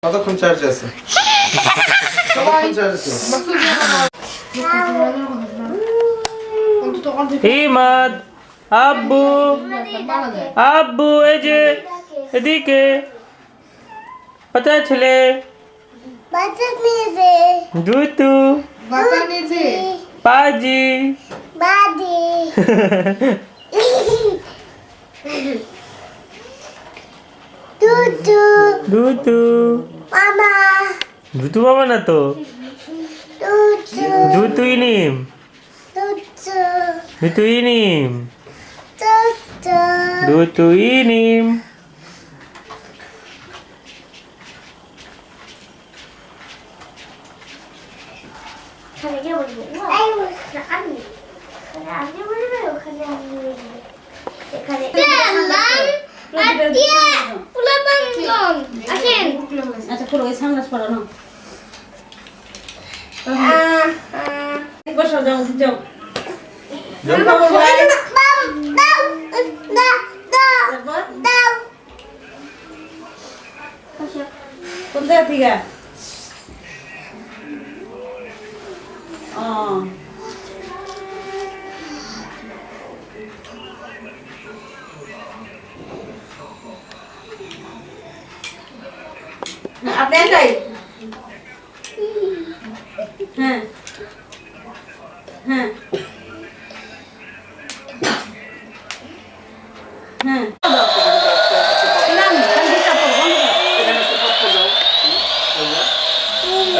কতক্ষণ চার্জ আছে? ইমাদ আব্বু আব্বু এই যে এদিকে কোথায় ছেলে জুতু পাজি দুতু দুতু বাবা না তো দুতু ইনিম দুতু ইনিম দুতু ইনিম আচ্ছা পুরো ওই সামনে পড়ানো বসো যাও যাও কোন জায়গা থেকে আপনি একাই হ্যাঁ হ্যাঁ হ্যাঁ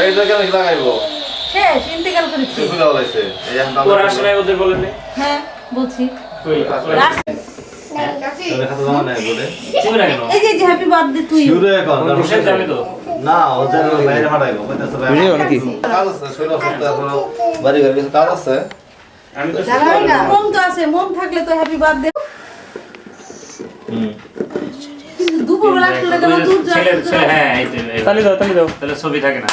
এটা কেন লাগাইবো? শেষ ইন্তেকাল করেছি এগুলো হইছে এই এখন ওর আসলে ওদের বলেন না হ্যাঁ বলছি কই তোর কথা জানা নাই বলে চিনি না কেন এই যে হ্যাপি বার্থডে টু ইউ শুরু এখন বসে যাবে তো না ওদের বাইরে হাঁটাইবো কইতাছে ভিডিও নাকি কাজ আছে শৈল সপ্তাহ এখনো বাড়ি ঘরে কিছু কাজ আছে আমি তো মন তো আছে মন থাকলে তো হ্যাপি বার্থডে কিন্তু দুপুরবেলা আসলে কেন দূর ছেলে ছেলে হ্যাঁ এই তালি দাও তাহলে ছবি থাকে না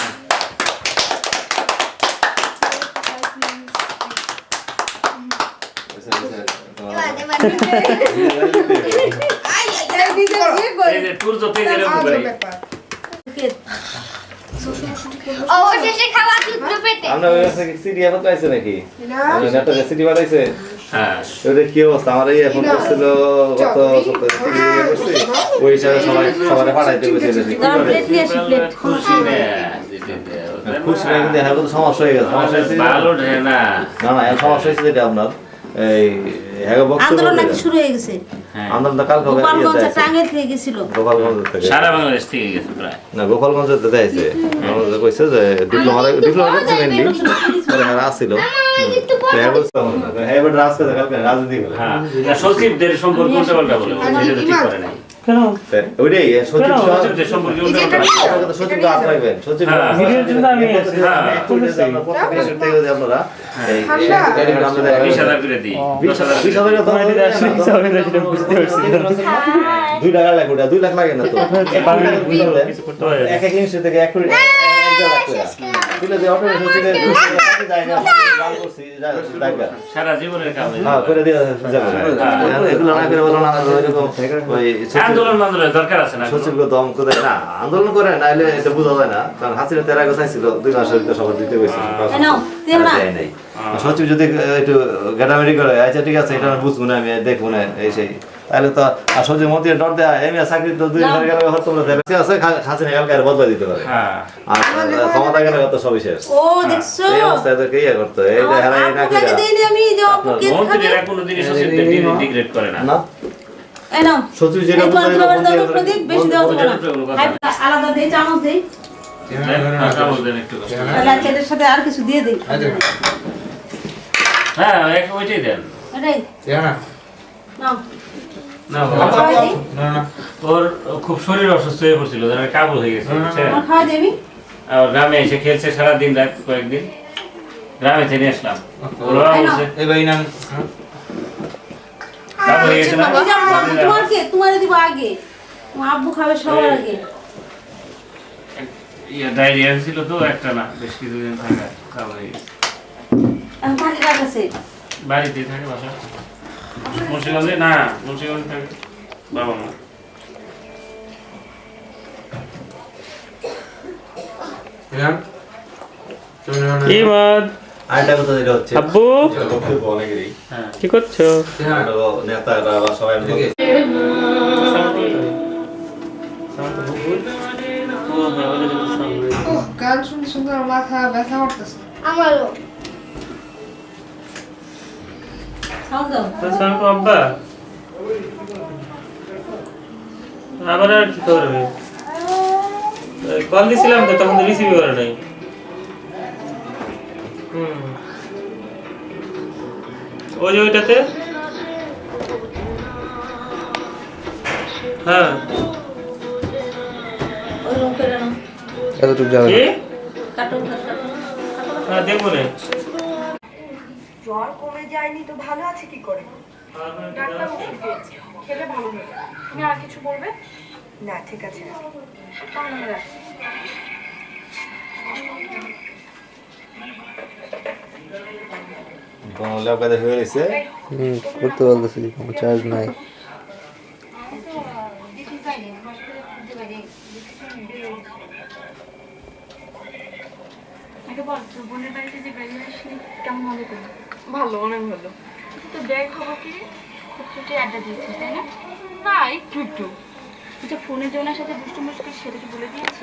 এই যে টুর তো তেজের উপরে অবশেষে খাওয়া দুধ পেতে আমরা ওই কাছে সিডি এখন পাইছে নাকি ওই নেটে সিডি বানাইছে হ্যাঁ ওটা কি অবস্থা আমার এই এখন করছিল গত সপ্তাহে সিডি করছে ওই হিসাবে সবাই পাঠাইতে কইছে কি করে প্লেট নিয়ে আসি প্লেট খুশি না খুশি না কিন্তু এখন তো সমস্যা হয়ে গেছে সমস্যা হয়েছে ভালো রে না না না এখন সমস্যা হয়েছে যেটা আপনার এই হ্যাগো বক্তব্য আন্দোলন নাকি শুরু হয়ে গেছে হ্যাঁ আন্দোলনটা কালকে হবে গোপালগঞ্জ টাঙ্গাইল থেকে গেছিল গোপালগঞ্জ থেকে সারা বাংলাদেশ থেকে গেছে প্রায় না গোপালগঞ্জ থেকে দেখাইছে আমাদের কইছে যে ডিপ্লোমা করছে মেইনলি পরে হেরা আসছিল তো হ্যাগো হ্যাঁ এবার রাজকে কালকে রাজনীতি করে হ্যাঁ সচিবদের সম্পর্কে উল্টা পাল্টা বলে এটা তো ঠিক করে নাই কেন ওইটাই সচিব সচিবদের সম্পর্কে উল্টা পাল্টা সচিব গাছ রাখবেন সচিব ভিডিওর জন্য আমি আপনারা এই 20,000 করে দিই 20,000 সেটা বুঝতে পারছি 2 টাকা লাগে ওটা 2 লাখ লাগে না তো কিছু করতে পারে এক এক ইঞ্চি থেকে 1 কোটি 1 লাখ টাকা দিলে যে অটো সচিবের যায় না গাল করছি টাকা সারা জীবনের কাজ হ্যাঁ করে দিয়ে যাবে এগুলো না করে বলো না এরকম ওই আন্দোলন আন্দোলনের দরকার আছে না সচিবকে দম করে না আন্দোলন করে নাইলে এটা বোঝা যায় না কারণ হাসিনা তেরা কথা ছিল 2 মাসের ভিতরে সবার দিতে গেছে নাই সচিব যদি একটু গ্যাটামেরি করে আচ্ছা ঠিক আছে এটা বুঝবো না আমি দেখবো না এই সেই তাহলে তো আর সচিব মন্ত্রী ডর দেয় এমনি চাকরি তো 2 বছর গেলে হয়তো তোমরা দেবে আছে হাসিনা কালকে আর বদলা দিতে পারে হ্যাঁ আর ক্ষমতা গেলে কত সবই শেষ ও দেখছো এই অবস্থায় তো কি করতে এইটা হারাই না কি দেইনি আমি যে অপকে মন্ত্রীরা কোনোদিনই সচিবদের ডিগ্রেড করে না না এই নাও সচিব যেটা এই বুঝাইলো তোমার প্রদীপ বেশি দেওয়া যাবে না আলাদা দেই চামচ দেই তাহলে এর সাথে আর কিছু দিয়ে দেই হ্যাঁ ওইটাই দেন এটাই নাও না ওর খুব শরীর অসুস্থ হয়ে পড়ছিল কাবুল হয়ে গেছে আমার খাওয়া দেবি আর গ্রামে এসে খেলছে সারাদিন রাত কয়েকদিন গ্রামে থেকে নিয়ে আসলাম ওরা বলছে এই ভাই নাম কাবুল হয়ে গেছে না তোমার কে তোমার দিব আগে তোমার আব্বু খাবে সবার আগে ডায়রিয়া ছিল তো একটা না বেশ কিছুদিন থাকা কাবুল হয়ে গেছে এখন থাকে কার কাছে বাড়িতে থাকে বাসা মুন্সিগঞ্জে না মুন্সিগঞ্জে থাকে বাবা মা ইমাদ আরেকটা কথা যেটা হচ্ছে আব্বু বক্তব্য অনেকেরই হ্যাঁ কি করছো? নেতারা বা সবাই মিলে গান শুনতে শুনতে আমার মাথা ব্যথা করতেছে। আমারও সাউন্ড দাও আসসালামু আব্বা আবার আর কি করবে? কল দিছিলাম তো তখন তো রিসিভ করে নাই। ওই যে ওইটাতে হ্যাঁ ওই রুম করে নাও এতটুকু যাবে কি কাটো হ্যাঁ দেখবো না জ্বর কমে যায়নি তো ভালো আছে কি করে? ডাক্তার ওষুধ দিয়েছে, খেলে ভালো হবে। তুমি আর কিছু বলবে? না ঠিক আছে, তাহলে আমি রাখছি। ল্যাব কাজে হয়ে গেছে করতে বলতেছি কোনো চার্জ নাই ভালো, অনেক ভালো। তো ব্যাগ খবর কি? খুব ছুটি আড্ডা দিয়েছিস তাই না? না একটু একটু। ফোনে যে ওনার সাথে দুষ্টু মুষ্টি সেটা কি বলে দিয়েছিস?